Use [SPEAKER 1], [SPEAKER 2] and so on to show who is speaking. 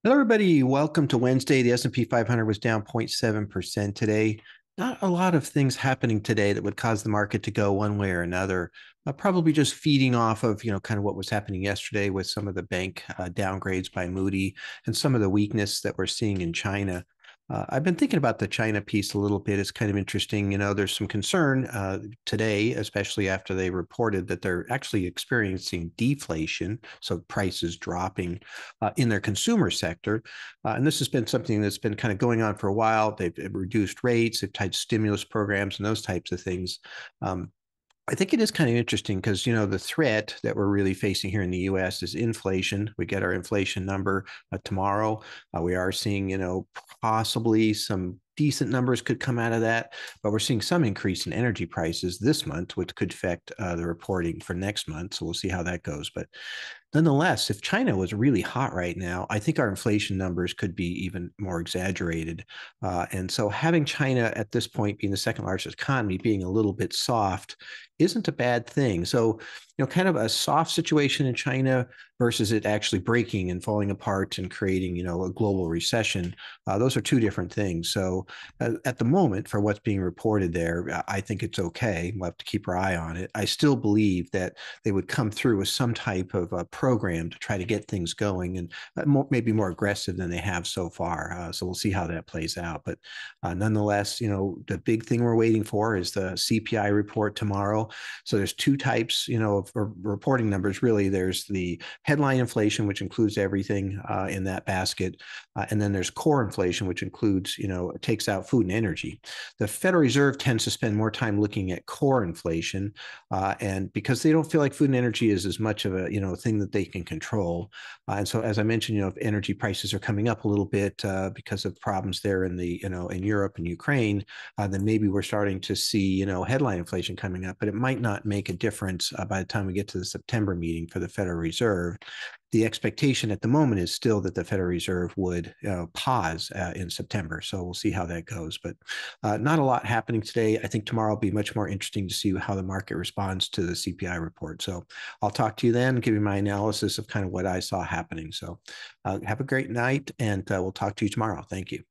[SPEAKER 1] Hello, everybody. Welcome to Wednesday. The S&P 500 was down 0.7% today. Not a lot of things happening today that would cause the market to go one way or another. Probably just feeding off of, kind of what was happening yesterday with some of the bank downgrades by Moody and some of the weakness that we're seeing in China. I've been thinking about the China piece a little bit. It's kind of interesting. There's some concern today, especially after they reported that they're actually experiencing deflation, so prices dropping in their consumer sector. And this has been something that's been kind of going on for a while. They've reduced rates, they've tied stimulus programs and those types of things. Um, I think it is kind of interesting because, the threat that we're really facing here in the US is inflation. We get our inflation number tomorrow. We are seeing, possibly some decent numbers could come out of that, but we're seeing some increase in energy prices this month, which could affect the reporting for next month. So we'll see how that goes. But nonetheless, if China was really hot right now, I think our inflation numbers could be even more exaggerated. And so having China at this point being the second largest economy, being a little bit soft, isn't a bad thing. So, kind of a soft situation in China versus it actually breaking and falling apart and creating, a global recession. Those are two different things. So at the moment, for what's being reported there, I think it's okay. We'll have to keep our eye on it. I still believe that they would come through with some type of a program to try to get things going and maybe more aggressive than they have so far. So we'll see how that plays out. But nonetheless, the big thing we're waiting for is the CPI report tomorrow. So there's two types, of reporting numbers. Really, there's the headline inflation, which includes everything in that basket, and then there's core inflation, which includes, takes out food and energy. The Federal Reserve tends to spend more time looking at core inflation, and because they don't feel like food and energy is as much of a thing that they can control. And so, as I mentioned, if energy prices are coming up a little bit because of problems there in the in Europe and Ukraine, then maybe we're starting to see headline inflation coming up. But it might not make a difference by the time we get to the September meeting for the Federal Reserve. The expectation at the moment is still that the Federal Reserve would pause in September. So we'll see how that goes. But not a lot happening today. I think tomorrow will be much more interesting to see how the market responds to the CPI report. So I'll talk to you then, give you my analysis of kind of what I saw happening. So have a great night, and we'll talk to you tomorrow. Thank you.